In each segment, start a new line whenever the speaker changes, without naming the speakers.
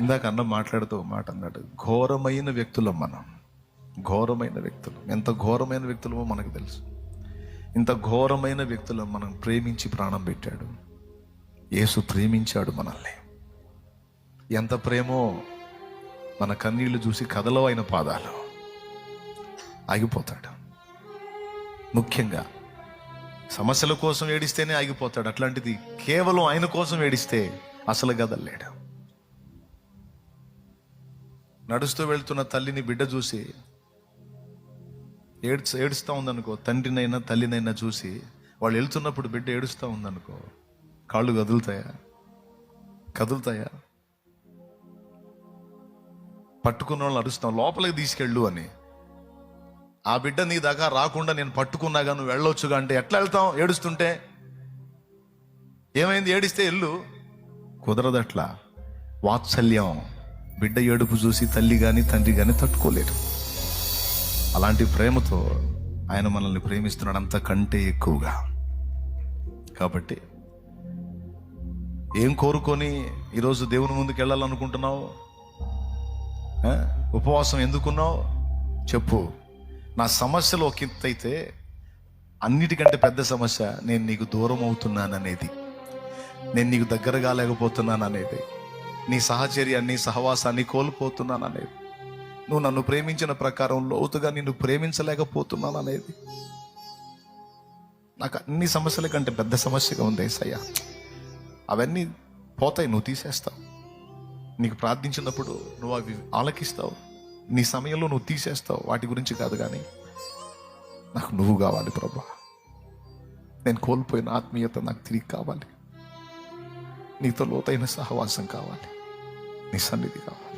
ఇందాక అన్న మాట్లాడుతూ మాట అన్నాడు, ఘోరమైన వ్యక్తులం మనం. ఘోరమైన వ్యక్తులు, ఎంత ఘోరమైన వ్యక్తులమో మనకు తెలుసు. ఇంత ఘోరమైన వ్యక్తులం మనం ప్రేమించి ప్రాణం పెట్టాడు. యేసు ప్రేమించాడు మనల్ని. ఎంత ప్రేమో, మన కన్నీళ్లు చూసి కథలో ఆయన పాదాలు ఆగిపోతాడు. ముఖ్యంగా సమస్యల కోసం ఏడిస్తేనే ఆగిపోతాడు. అట్లాంటిది కేవలం ఆయన కోసం ఏడిస్తే అసలు గదల్లేడు. నడుస్తూ వెళ్తున్న తల్లిని బిడ్డ చూసి ఏడుస్తూ ఉందనుకో, తండ్రినైనా తల్లినైనా చూసి వాళ్ళు వెళ్తున్నప్పుడు బిడ్డ ఏడుస్తూ ఉందనుకో, కాళ్ళు కదులుతాయా? పట్టుకున్న వాళ్ళని అరుస్తాం, లోపలికి తీసుకెళ్ళు అని. ఆ బిడ్డ నీ దాకా రాకుండా నేను పట్టుకున్నాగా నువ్వు వెళ్ళొచ్చుగా అంటే ఎట్లా వెళ్తాం? ఏడుస్తుంటే ఏమైంది? ఏడిస్తే ఎల్లు, కుదరదట్లా. వాత్సల్యం, బిడ్డ ఏడుపు చూసి తల్లి కానీ తండ్రి కానీ తట్టుకోలేరు. అలాంటి ప్రేమతో ఆయన మనల్ని ప్రేమిస్తున్నాడు, అంతకంటే ఎక్కువగా. కాబట్టి ఏం కోరుకొని ఈరోజు దేవుని ముందుకు వెళ్ళాలనుకుంటున్నావు? ఉపవాసం ఎందుకున్నావు చెప్పు. నా సమస్యలో ఒక ఎత్తు అయితే, అన్నిటికంటే పెద్ద సమస్య నేను నీకు దూరం అవుతున్నాననేది, నేను నీకు దగ్గర కాలేకపోతున్నాను అనేది, నీ సహచర్యాన్ని సహవాసాన్ని కోల్పోతున్నాను అనేది, నువ్వు నన్ను ప్రేమించిన ప్రకారం లోతుగా నిన్ను ప్రేమించలేకపోతున్నాను అనేది. నాకు అన్ని సమస్యల కంటే పెద్ద సమస్యగా ఉంది యేసయ్య. అవన్నీ పోతాయి, నువ్వు తీసేస్తావు. నీకు ప్రార్థించినప్పుడు నువ్వు అవి ఆలకిస్తావు, నీ సమయంలో నువ్వు తీసేస్తావు. వాటి గురించి కాదు, కానీ నాకు నువ్వు కావాలి ప్రభా. నేను కోల్పోయిన ఆత్మీయత నాకు తిరిగి కావాలి. నీతో లోతైన సహవాసం కావాలి, నీ సన్నిధి కావాలి.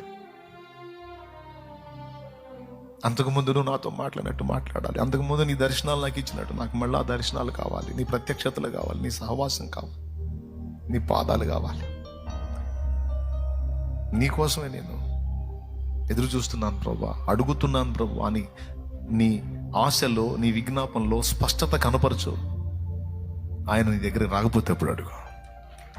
అంతకుముందు నువ్వు నాతో మాట్లాడినట్టు మాట్లాడాలి. అంతకుముందు నీ దర్శనాలు నాకు ఇచ్చినట్టు నాకు మళ్ళీ ఆ దర్శనాలు కావాలి, నీ ప్రత్యక్షతలు కావాలి, నీ సహవాసం కావాలి, నీ పాదాలు కావాలి. నీకోసమే నేను ఎదురు చూస్తున్నాను ప్రభా, అడుగుతున్నాను ప్రభా అని నీ ఆశలో, నీ విజ్ఞాపనలో స్పష్టత కనపరచు. ఆయన నీ దగ్గర రాకపోతే అప్పుడు అడుగు.